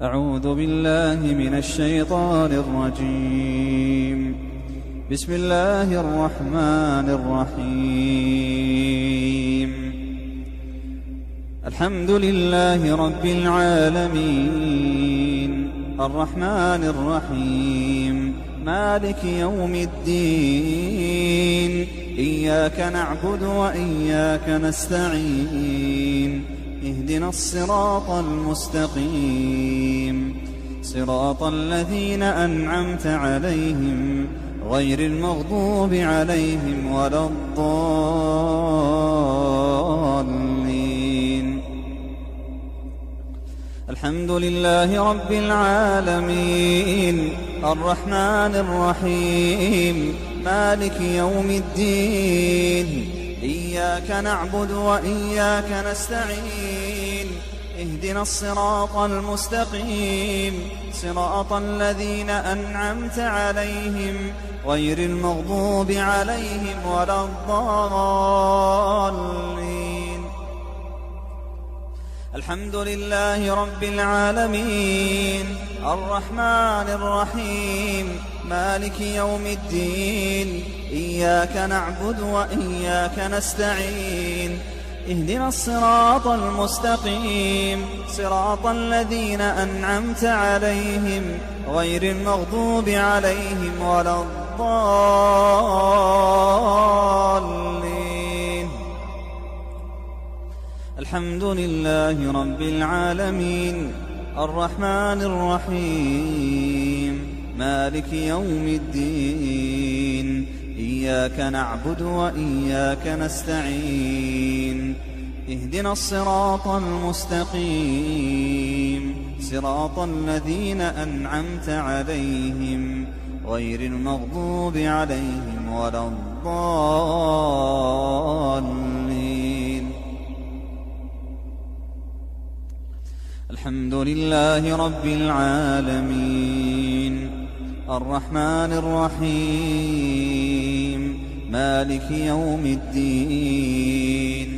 أعوذ بالله من الشيطان الرجيم. بسم الله الرحمن الرحيم. الحمد لله رب العالمين الرحمن الرحيم مالك يوم الدين. إياك نعبد وإياك نستعين. اهدنا الصراط المستقيم صراط الذين أنعمت عليهم غير المغضوب عليهم ولا الضالين. الحمد لله رب العالمين الرحمن الرحيم مالك يوم الدين. إياك نعبد وإياك نستعين. اهدنا الصراط المستقيم صراط الذين أنعمت عليهم غير المغضوب عليهم ولا الضالين. الحمد لله رب العالمين الرحمن الرحيم مالك يوم الدين. إياك نعبد وإياك نستعين. اهدنا الصراط المستقيم صراط الذين أنعمت عليهم غير المغضوب عليهم ولا الضالين. الحمد لله رب العالمين الرحمن الرحيم مالك يوم الدين. إياك نعبد وإياك نستعين. اهدنا الصراط المستقيم صراط الذين أنعمت عليهم غير المغضوب عليهم ولا الضالين. الحمد لله رب العالمين الرحمن الرحيم مالك يوم الدين.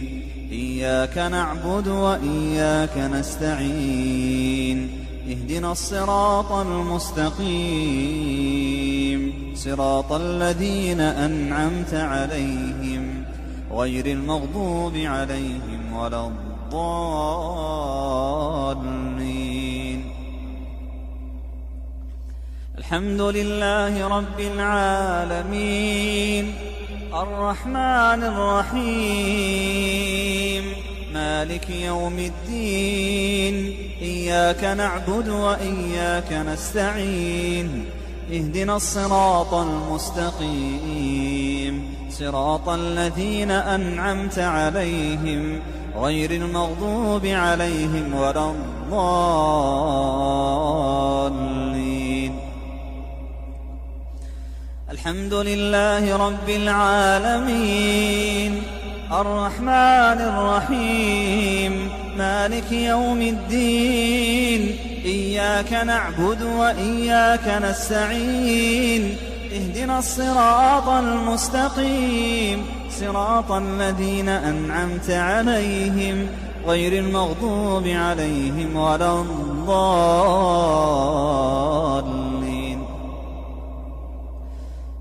إياك نعبد وإياك نستعين. اهدنا الصراط المستقيم صراط الذين أنعمت عليهم غير المغضوب عليهم ولا الضالين. الحمد لله رب العالمين الرحمن الرحيم مالك يوم الدين. إياك نعبد وإياك نستعين. اهدنا الصراط المستقيم صراط الذين أنعمت عليهم غير المغضوب عليهم ولا الضالين. الحمد لله رب العالمين الرحمن الرحيم مالك يوم الدين. إياك نعبد وإياك نستعين. اهدنا الصراط المستقيم صراط الذين أنعمت عليهم غير المغضوب عليهم ولا الضالين.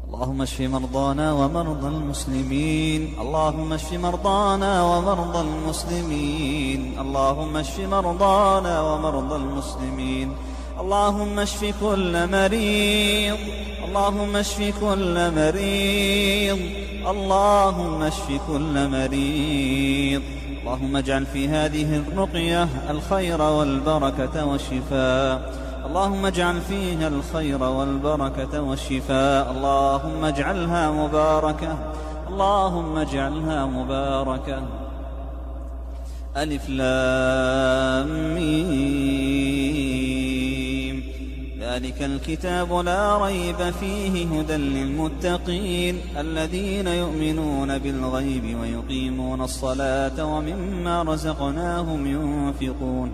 اللهم اشف مرضانا ومرضى المسلمين. اللهم اشف مرضانا ومرضى المسلمين. اللهم اشف مرضانا ومرضى المسلمين. اللهم اشف كل مريض. اللهم اشف كل مريض. اللهم اشف كل مريض. اللهم اجعل في هذه الرقية الخير والبركة والشفاء. اللهم اجعل فيها الخير والبركة والشفاء. اللهم اجعلها مباركة. اللهم اجعلها مباركة. ألف لام ميم. ذلك الكتاب لا ريب فيه هدى للمتقين الذين يؤمنون بالغيب ويقيمون الصلاة ومما رزقناهم ينفقون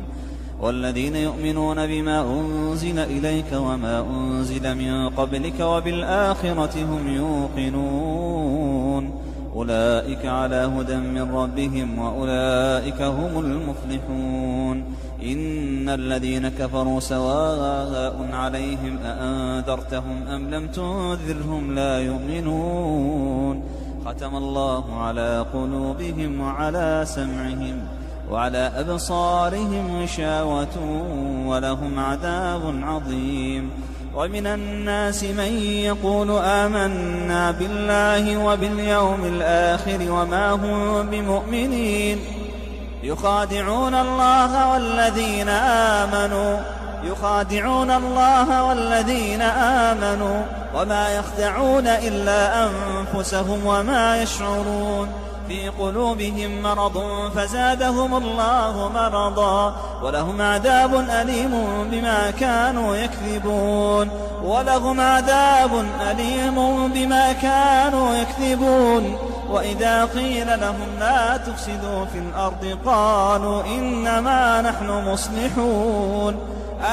والذين يؤمنون بما أنزل إليك وما أنزل من قبلك وبالآخرة هم يوقنون أولئك على هدى من ربهم وأولئك هم المفلحون إن الذين كفروا سواء عليهم أأنذرتهم أم لم تنذرهم لا يؤمنون ختم الله على قلوبهم وعلى سمعهم وعلى أبصارهم غشاوة ولهم عذاب عظيم. ومن الناس من يقول آمنا بالله وباليوم الآخر وما هم بمؤمنين يخادعون الله والذين آمنوا وما يخدعون إلا أنفسهم وما يشعرون. في قلوبهم مرض فزادهم الله مرضا ولهم عذاب أليم بما كانوا يكذبون. وإذا قيل لهم لا تفسدوا في الأرض قالوا إنما نحن مصلحون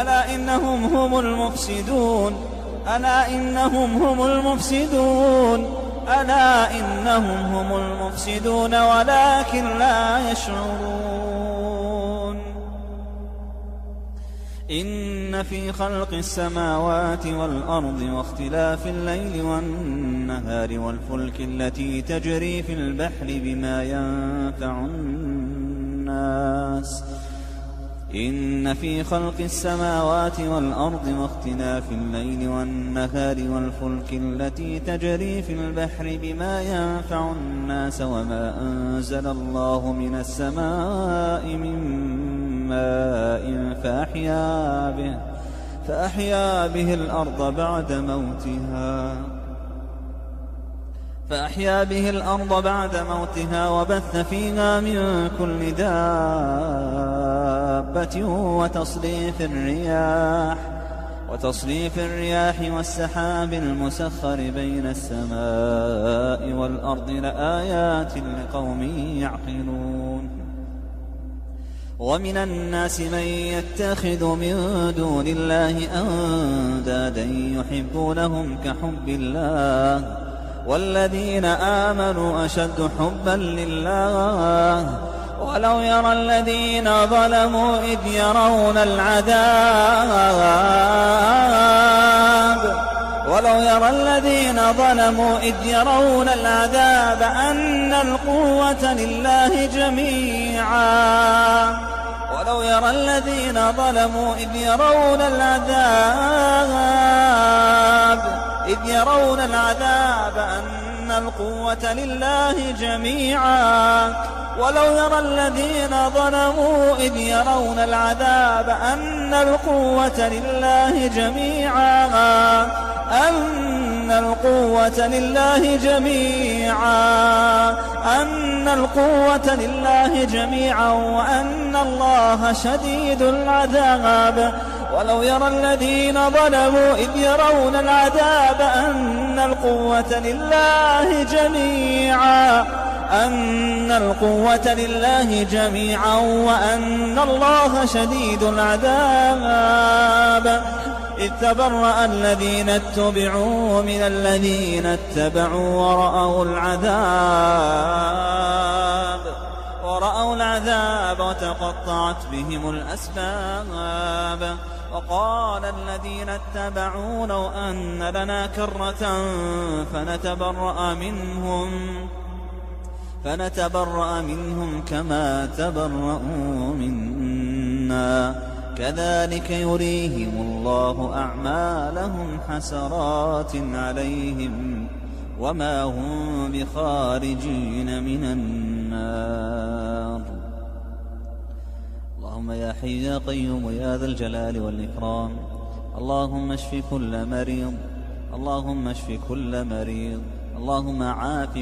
ألا إنهم هم المفسدون ولكن لا يشعرون. إن في خلق السماوات والأرض واختلاف الليل والنهار والفلك التي تجري في البحر بما ينفع الناس إن في خلق السماوات والأرض واختلاف الليل والنهار والفلك التي تجري في البحر بما ينفع الناس وما أنزل الله من السماء من ماء فأحيا به الأرض بعد موتها وبث فيها من كل دابة وتصريف الرياح والسحاب المسخر بين السماء والأرض لآيات لقوم يعقلون. ومن الناس من يتخذ من دون الله أندادا يحبونهم كحب الله والذين آمنوا أشد حبا لله ولو يرى الذين ظلموا إذ يرون العذاب أن القوة لله جميعا ولو يرى الذين ظلموا إذ يرون العذاب أن القوة لله جميعا وأن الله شديد العذاب. ولو يرى الذين ظلموا إذ يرون العذاب أن القوة لله جميعا وأن الله شديد العذاب. إذ تبرأ الذين اتبعوا من الذين اتبعوا ورأوا العذاب وتقطعت بهم الأسباب. وقال الذين اتبعوا لو أن لنا كرة فنتبرأ منهم كما تبرأوا منا كذلك يريهم الله أعمالهم حسرات عليهم وما هم بخارجين من النار. اللهم يا حي يا قيوم يا ذا الجلال والإكرام اللهم اشف كل مريض اللهم عاف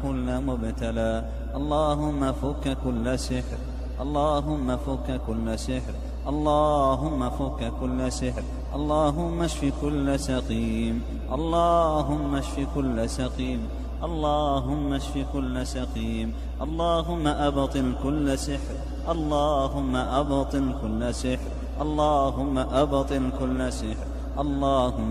كل مبتلى اللهم فك كل سحر اللهم فك كل سحر اللهم اشف كل سقيم اللهم أبطل كل سحر اللهم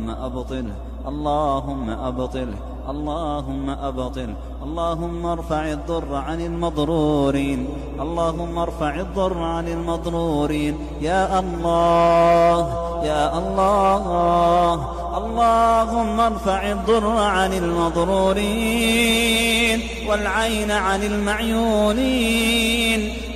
أبطله اللهم أبطله اللهم أبطل. اللهم ارفع الضر عن المضرورين. اللهم ارفع الضر عن المضرورين يا الله يا الله. اللهم ارفع الضر عن المضرورين والعين عن المعيونين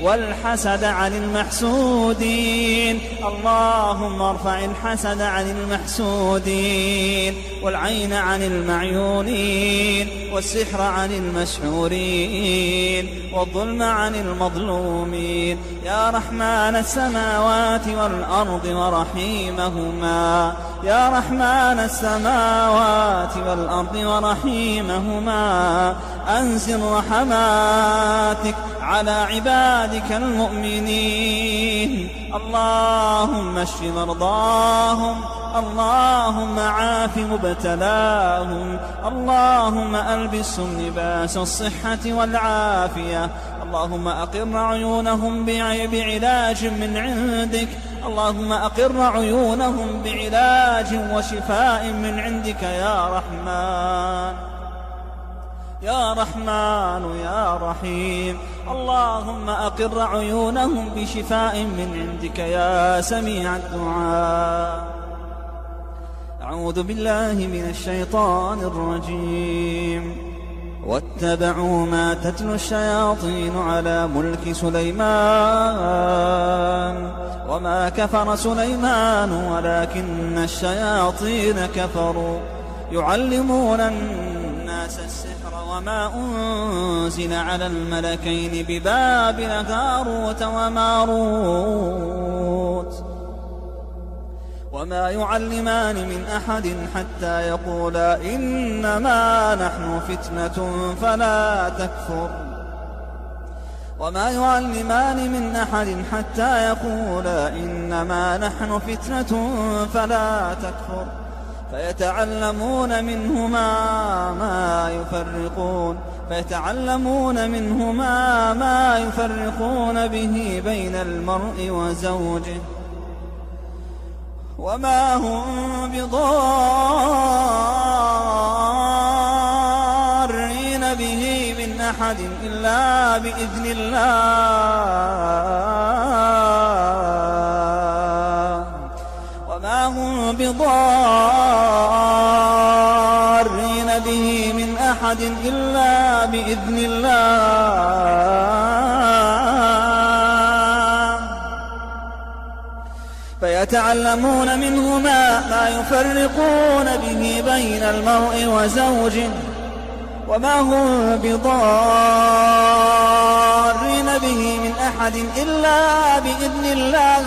والحسد عن المحسودين. اللهم ارفع الحسد عن المحسودين والعين عن المعيونين والسحر عن المسحورين والظلم عن المظلومين يا رحمن السماوات والأرض ورحيمهما. يا رحمن السماوات والأرض ورحيمهما أنزل رحماتك على عبادك المؤمنين. اللهم اشف مرضاهم. اللهم عاف مبتلاهم. اللهم ألبسهم لباس الصحة والعافية. اللهم أقر عيونهم بعلاج من عندك. اللهم أقر عيونهم بعلاج وشفاء من عندك يا رحمن يا رحمن يا رحيم. اللهم أقر عيونهم بشفاء من عندك يا سميع الدعاء. أعوذ بالله من الشيطان الرجيم. واتبعوا ما تتلو الشياطين على ملك سليمان وما كفر سليمان ولكن الشياطين كفروا يعلمون الناس السحر وما أنزل على الملكين ببابل هاروت وماروت وما يعلمان من أحد حتى يقولا إنما نحن فتنة فلا تكفر. وما يعلمان من أحد حتى يقولا إنما نحن فتنة فلا تكفر. فيتعلمون منهما ما يفرقون به بين المرء وزوجه وما هم بضارين به من أحد إلا بإذن الله. وما هم بضارين به من أحد إلا بإذن الله. فيتعلمون منهما ما يفرقون به بين المرء وزوجه وما هم بضارين به من أحد إلا بإذن الله.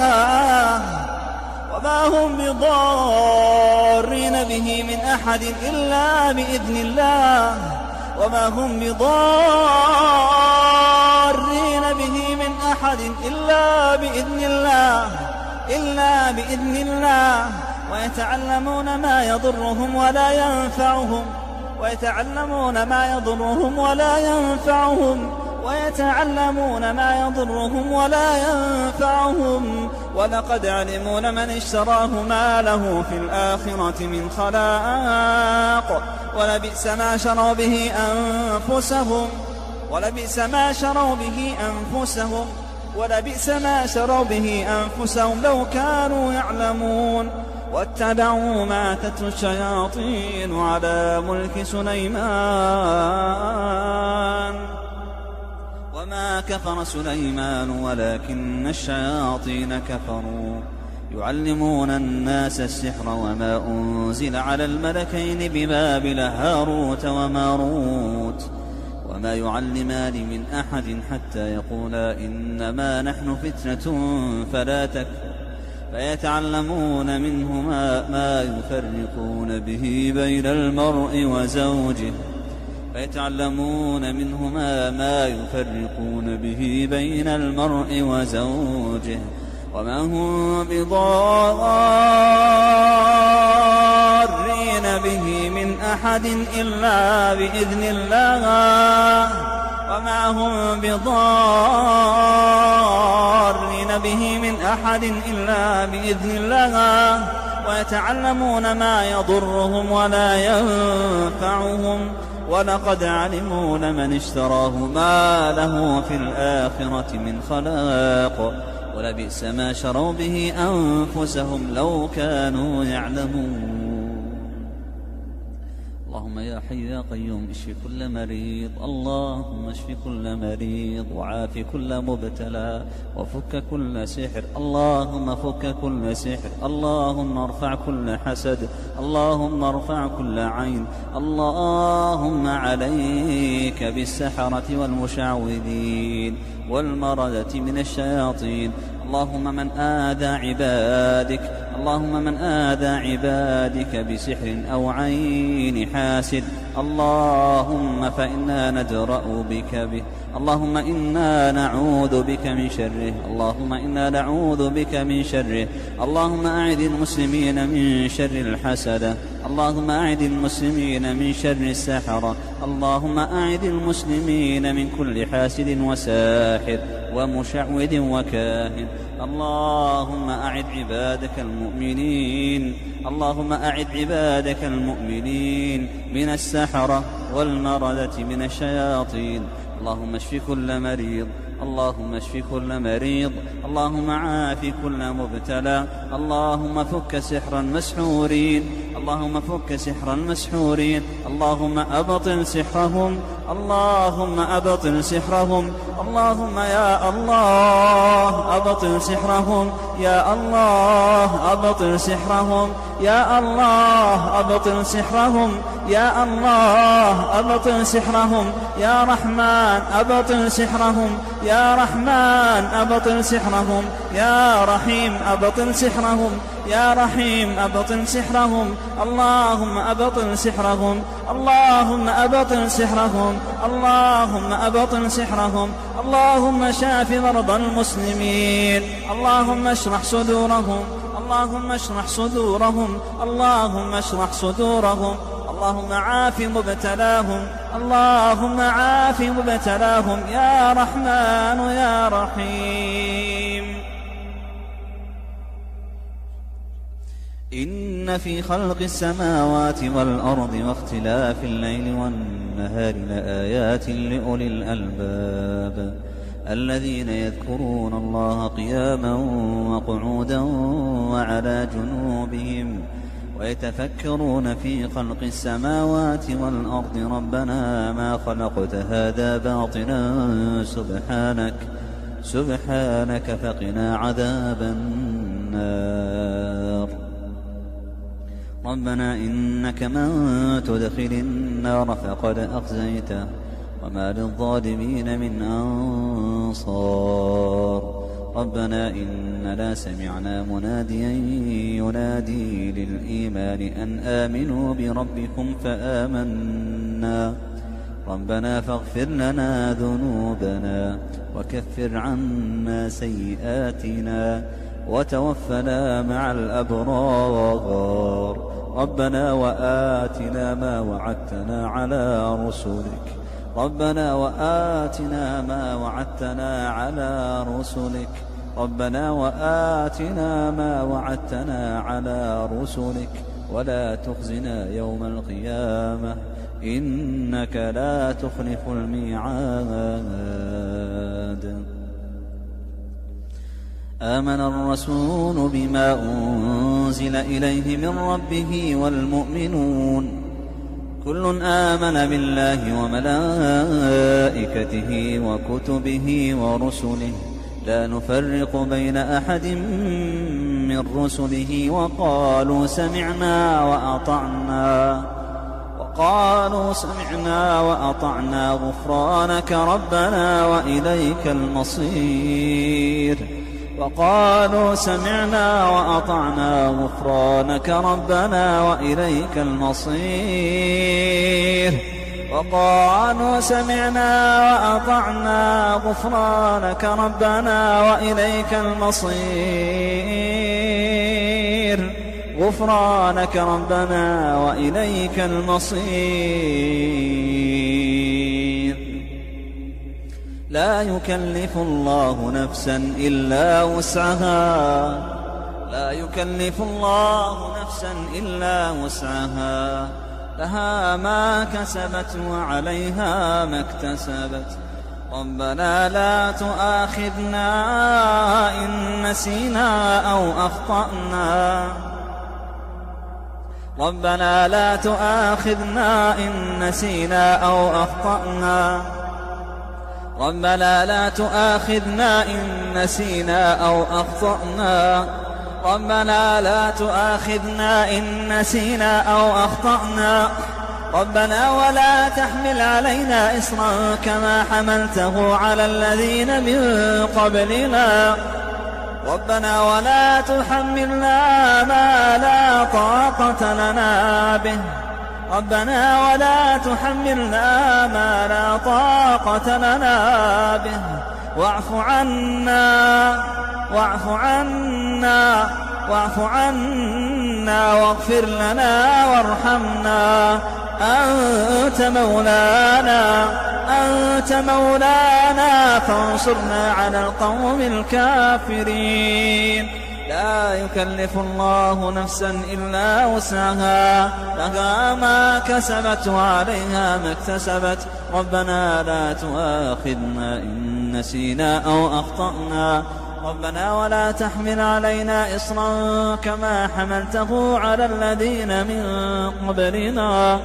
وما هم بضارين به من أحد إلا بإذن الله. وما هم بضارين به من أحد إلا بإذن الله ويتعلمون ما يضرهم ولا ينفعهم ولقد علموا لمن اشتراه ما له في الآخرة من خلاق ولبئس ما شروا به أنفسهم لو كانوا يعلمون. واتبعوا ما تتلو الشياطين على ملك سليمان وما كفر سليمان ولكن الشياطين كفروا يعلمون الناس السحر وما أنزل على الملكين ببابل هاروت وماروت وما يعلمان من أحد حتى يقولا إنما نحن فتنة فلا تكفر. فيتعلمون منهما ما يفرقون به بين المرء وزوجه وما هم بضارين به من أحد إلا بإذن الله. وما هم بضارين به من أحد إلا بإذن الله ويتعلمون ما يضرهم ولا ينفعهم ولقد علموا لمن اشتراه ما له في الآخرة من خلاق ولبئس ما شروا به أنفسهم لو كانوا يعلمون. اللهم يا حي يا قيوم اشف كل مريض، اللهم اشف كل مريض وعاف كل مبتلى وفك كل سحر، اللهم فك كل سحر، اللهم ارفع كل حسد، اللهم ارفع كل عين، اللهم عليك بالسحرة والمشعوذين والمردة من الشياطين. اللهم من آذى عبادك، اللهم من آذى عبادك بسحر أو عين حاسد، اللهم فإنا ندرأ بك به، اللهم إنا نعوذ بك من شره، اللهم إنا نعوذ بك من شره. اللهم أعد المسلمين من شر الحسدة، اللهم أعد المسلمين من شر السحرة، اللهم أعد المسلمين من كل حاسد وساحر ومشعوذ وكاهن. اللهم أعد عبادك المؤمنين، اللهم أعد عبادك المؤمنين من السحرة والمردة من الشياطين. اللهم اشف كل مريض، اللهم اشف كل مريض، اللهم عاف كل مبتلى، اللهم فك سحر المسحورين، اللهم فك سحر المسحورين، اللهم أبطل سحرهم، اللهم أبطل سحرهم، اللهم يا الله أبطل سحرهم، يا الله أبطل سحرهم، يا الله أبطل سحرهم، يا الله أبطل سحرهم، يا رحمن أبطل سحرهم، يا رحمن أبطل سحرهم، يا رحيم أبطل سحرهم، يا رحيم أبطل سحرهم. اللهم أبطل سحرهم، اللهم أبطل سحرهم، اللهم أبطل سحرهم. اللهم شاف مرضى المسلمين، اللهم اشرح صدورهم، اللهم اشرح صدورهم، اللهم اشرح صدورهم. اللهم عاف مبتلاهم، اللهم عاف مبتلاهم يا رحمن يا رحيم. إن في خلق السماوات والأرض واختلاف الليل والنهار لآيات لأولي الألباب الذين يذكرون الله قياما وقعودا وعلى جنوبهم ويتفكرون في خلق السماوات والأرض ربنا ما خلقت هذا باطلا سبحانك فقنا عذاب النار. ربنا إنك من تدخل النار فقد أخزيته وما للظالمين من أنصار. ربنا إننا سمعنا مناديا ينادي للإيمان أن آمنوا بربكم فآمنا. ربنا فاغفر لنا ذنوبنا وكفر عنا سيئاتنا وتوفنا مع الأبرار. ربنا وآتنا ما وعدتنا على رسلك، ربنا وآتنا ما وعدتنا على رسلك، ربنا وآتنا ما وعدتنا على رسلك ولا تخزنا يوم القيامة إنك لا تخلف الميعاد. آمن الرسول بما أنزل إليه من ربه والمؤمنون كل آمن بالله وملائكته وكتبه ورسله لا نفرق بين أحد من رسله وقالوا سمعنا وأطعنا غفرانك ربنا وإليك المصير. وقالوا سمعنا وأطعنا غفرانك ربنا وإليك المصير. وقالوا سمعنا وأطعنا غفرانك ربنا وإليك المصير. غفرانك ربنا وإليك المصير. لا يكلف الله نفسا إلا وسعها، لا يكلف الله نفسا إلا وسعها لها ما كسبت وعليها ما اكتسبت ربنا لا تؤاخذنا إن نسينا أو أخطأنا ربنا لا تؤاخذنا إن نسينا أو أخطأنا ربنا لا تؤاخذنا إن نسينا أو أخطأنا ربنا لا تؤاخذنا إن نسينا أو أخطأنا ربنا ولا تحمل علينا إصرا كما حملته على الذين من قبلنا ربنا ولا تحملنا ما لا طاقة لنا به ربنا ولا تحملنا ما لا طاقة لنا به واعف عنا واغفر لنا وارحمنا أنت مولانا فانصرنا على القوم الكافرين لا يكلف الله نفسا إلا وسعها لها ما كسبت وعليها ما اكتسبت ربنا لا تؤاخذنا إن نسينا أو أخطأنا ربنا ولا تحمل علينا إصرا كما حملته على الذين من قبلنا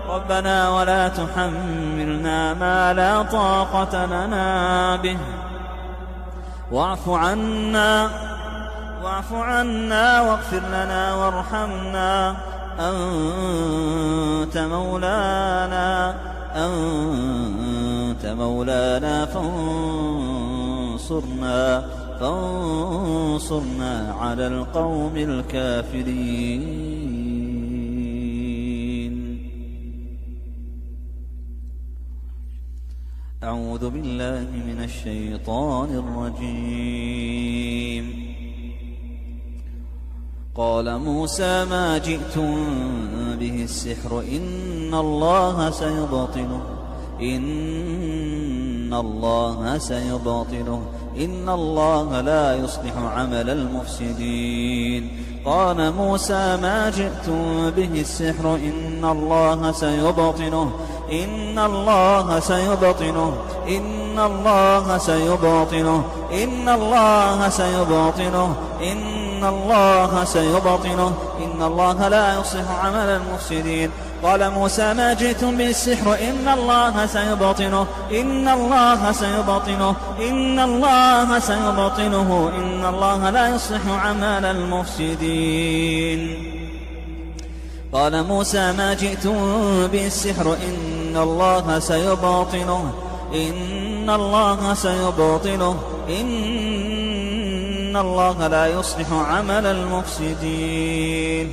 ربنا ولا تحملنا ما لا طاقة لنا به واعف عنا واغفر لنا وارحمنا أنت مولانا فانصرنا على القوم الكافرين. أعوذ بالله من الشيطان الرجيم. قال موسى ما جئتم به السحر إن الله سيبطله إن الله لا يصلح عمل المفسدين. قال موسى ما جئتم به السحر إن الله سيبطله إن الله سيبطله إن الله سيبطله إن الله سيبطله إن الله سيبطله إن الله لا يصلح عمل المفسدين. قال موسى ما جئتم به السحر إن الله سيبطله إن الله سيبطله إن الله سيبطله إن الله لا يصلح عمل المفسدين. قال موسى ما جئتم به السحر إن الله سيبطله إن الله سيبطله إن الله لا يصلح عمل المفسدين.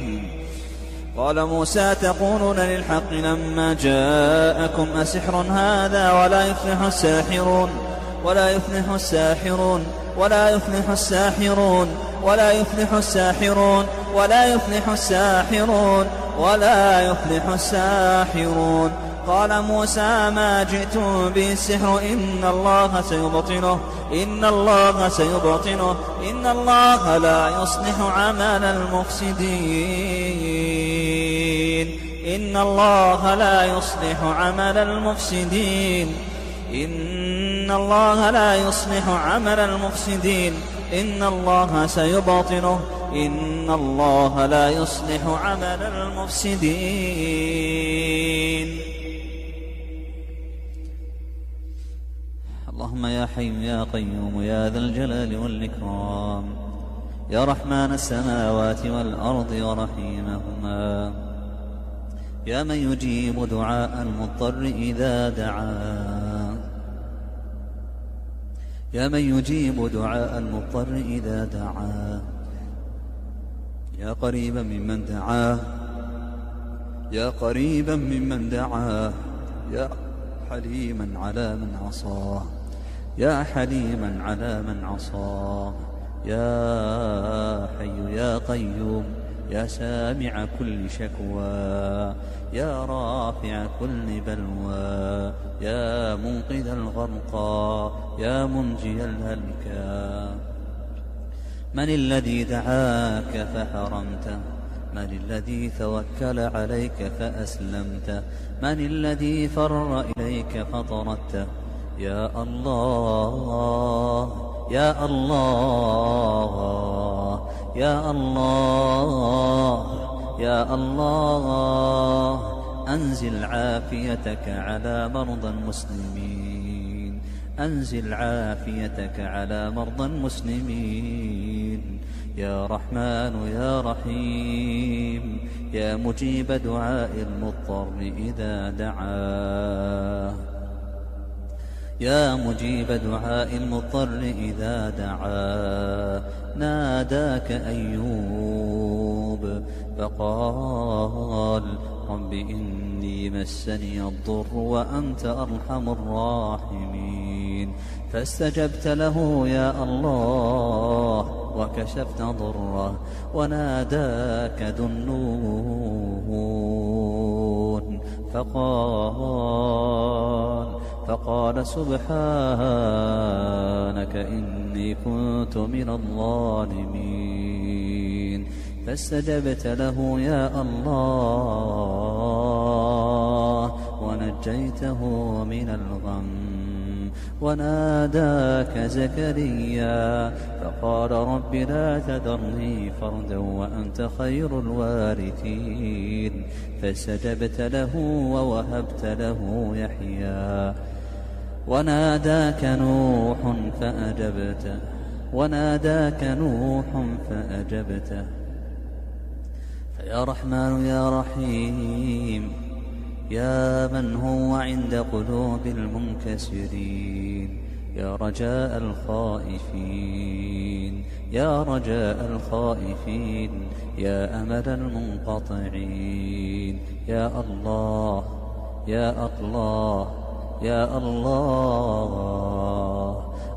قال موسى تقولون للحق لما جاءكم أسحر هذا ولا يفلح الساحرون ولا يفلح الساحرون ولا يفلح الساحرون ولا يفلح الساحرون ولا يفلح الساحرون ولا يفلح الساحرون. قال موسى ما جئتم به السحر إن الله سيبطله إن الله سيبطله إن الله لا يصلح عمل المفسدين إن الله لا يصلح عمل المفسدين إن الله لا يصلح عمل المفسدين إن الله سيبطله إن الله لا يصلح عمل المفسدين. اللهم يا حي يا قيوم يا ذا الجلال والإكرام يا رحمن السماوات والأرض ورحيمهما يا من يجيب دعاء المضطر إذا دعاه يا من يجيب دعاء المضطر إذا دعاه يا قريبا ممن دعاه يا قريبا ممن دعاه يا حليما على من عصاه يا حليما على من عصاه يا حي يا قيوم يا سامع كل شكوى يا رافع كل بلوى يا منقذ الغرقى يا منجي الهلكى من الذي دعاك فحرمته؟ من الذي توكل عليك فأسلمته؟ من الذي فر إليك فطردته؟ يا الله يا الله يا الله يا الله، أنزل عافيتك على مرضى المسلمين، أنزل عافيتك على مرضى المسلمين. يا رحمن يا رحيم، يا مجيب دعاء المضطر إذا دعاه، يا مجيب دعاء المضطر إذا دعاه. ناداك أيوب فقال رب إني مسني الضر وأنت أرحم الراحمين، فاستجبت له يا الله وكشفت ضره. وناداك ذو النون فقال سبحانك إني كنت من الظالمين، فاستجبت له يا الله ونجيته من الغم. وناداك زكريا فقال رب لا تذرني فردا وأنت خير الوارثين، فاستجبت له ووهبت له يحيى. وناداك نوح فأجبته، وناداك نوح فأجبته. فيا رحمن يا رحيم، يا من هو عند قلوب المنكسرين، يا رجاء الخائفين، يا رجاء الخائفين، يا أمل المنقطعين. يا الله يا الله يا الله،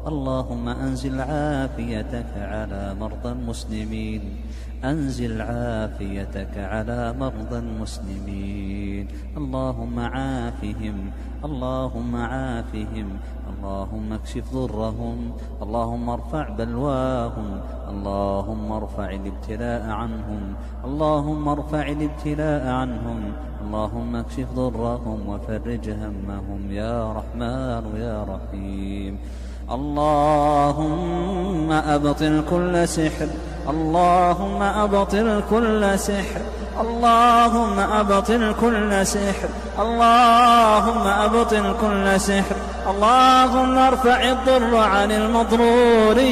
اللهم أنزل عافيتك على مرضى المسلمين، أنزل عافيتك على مرضى المسلمين. اللهم عافهم، اللهم عافهم، اللهم اكشف ضرهم، اللهم ارفع بلواهم، اللهم ارفع الابتلاء عنهم، اللهم ارفع الابتلاء عنهم، اللهم اكشف ضرهم وفرج همهم يا رحمن يا رحيم. اللهم أبطل كل سحر، اللهم أبطل كل سحر، اللهم أبطل كل سحر، اللهم أبطل كل سحر. اللهم ارفع الضر عن المضرورين،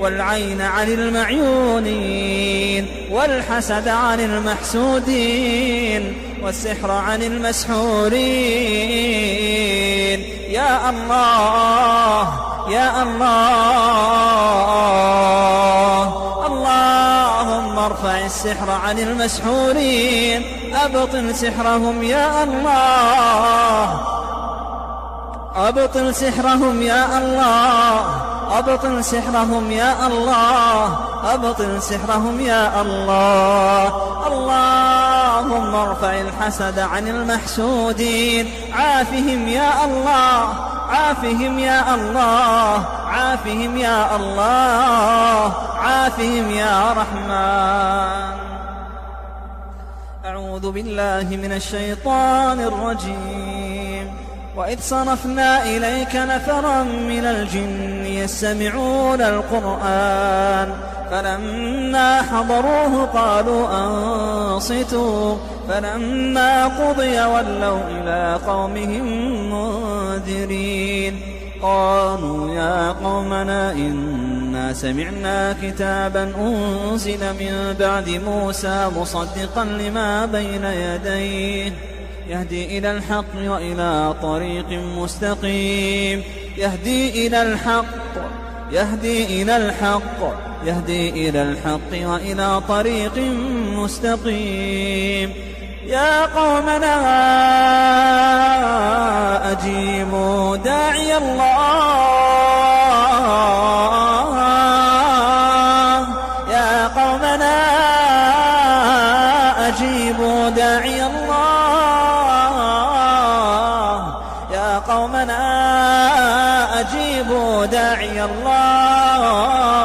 والعين عن المعيونين، والحسد عن المحسودين، والسحر عن المسحورين. يا الله يا الله، اللهم ارفع السحر عن المسحورين، أبطل سحرهم يا الله، أبطل سحرهم يا الله، أبطل سحرهم يا الله، أبطل سحرهم يا الله. اللهم ارفع الحسد عن المحسودين، عافهم يا الله، عافهم يا الله، عافهم يا الله، عافهم يا رحمن. أعوذ بالله من الشيطان الرجيم. وإذ صرفنا إليك نفرا من الجن يستمعون القرآن فلما حضروه قالوا أنصتوا، فلما قضي ولوا إلى قومهم منذرين. قالوا يا قومنا إنا سمعنا كتابا أنزل من بعد موسى مصدقا لما بين يديه يهدي إلى الحق وإلى طريق مستقيم، يهدي إلى الحق، يهدي إلى الحق، يهدي إلى الحق وإلى طريق مستقيم. يا قومنا أجيبوا داعي الله، يا قومنا أجيبوا داعي الله، يا قومنا أجيبوا داعي الله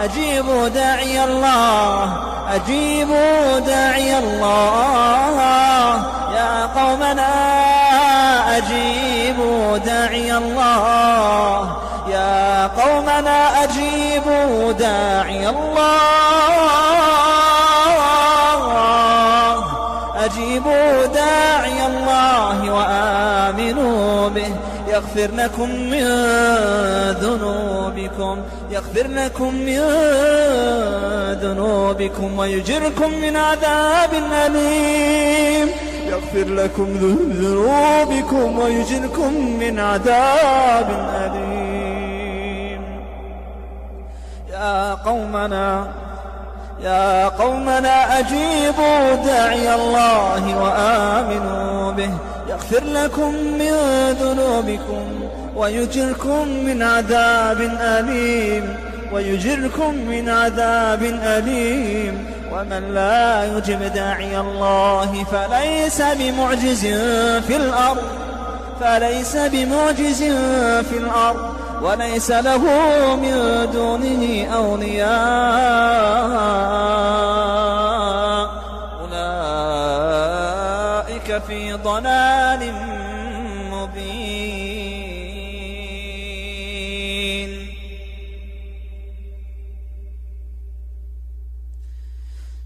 أجيبوا داعي الله، أجيبوا داعي الله يا قومنا، أجيبوا داعي الله يا قومنا، أجيبوا داعي الله، أجيبوا داعي الله وآمنوا به يغفر لكم من ذنوبكم، يغفر لكم من ذنوبكم ويجركم من عذاب أليم، يغفر لكم ذنوبكم ويجركم من عذاب أليم. يا قومنا أجيبوا داعي الله وآمنوا به يغفر لكم من ذنوبكم ويجركم من عذاب أليم، ويجركم من عذاب أليم. ومن لا يجب داعي الله فليس بمعجز في الأرض، فليس بمعجز في الأرض وليس له من دونه أولياء، أولئك في ضلال مبين.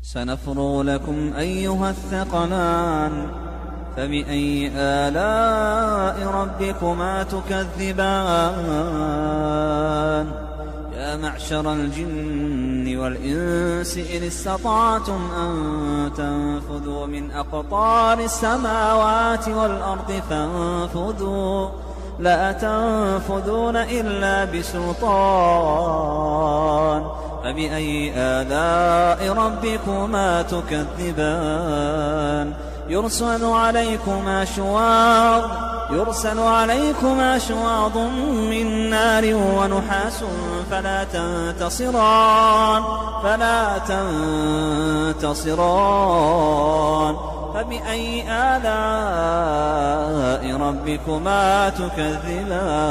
سنفرغ لكم أيها الثقلان، فبأي آلاء ربكما تكذبان؟ يا معشر الجن والإنس إن استطعتم أن تنفذوا من أقطار السماوات والأرض فانفذوا، لا تنفذون إلا بسلطان. فبأي آلاء ربكما تكذبان؟ يرسل عليكما شواظ من نار ونحاس فلا تنتصران. فبأي آلاء ربكما تكذبان؟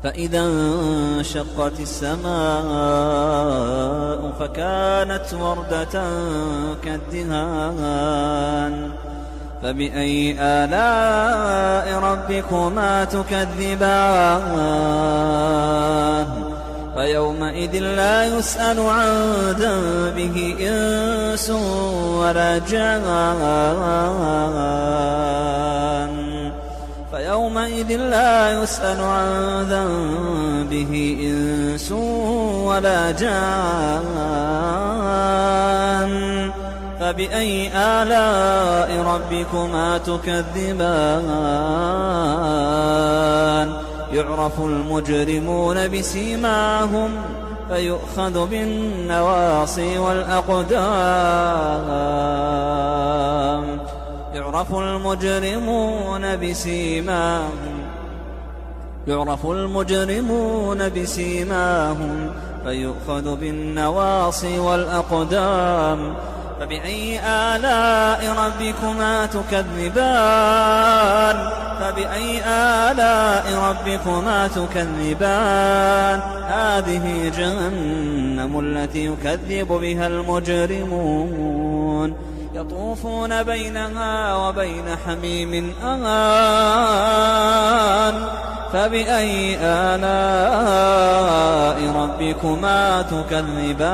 فإذا انشقت السماء فكانت وردة كالدهان. فبأي آلاء ربكما تكذبان؟ فيومئذ لا يسأل عن ذنبه إنس ولا جان، فيومئذ لا يسأل عن ذنبه إنس ولا جان. فبأي آلاء ربكما تكذبان؟ يعرف المجرمون بسيماهم فيؤخذ بالنواصي والأقدام. يعرف المجرمون بسيماهم فيؤخذ بالنواصي والأقدام. فبأي آلاء ربكما تكذبان؟ فبأي آلاء ربكما تكذبان؟ هذه جهنم التي يكذب بها المجرمون، يطوفون بينها وبين حميم آن. فبأي آلاء ربكما تكذبان؟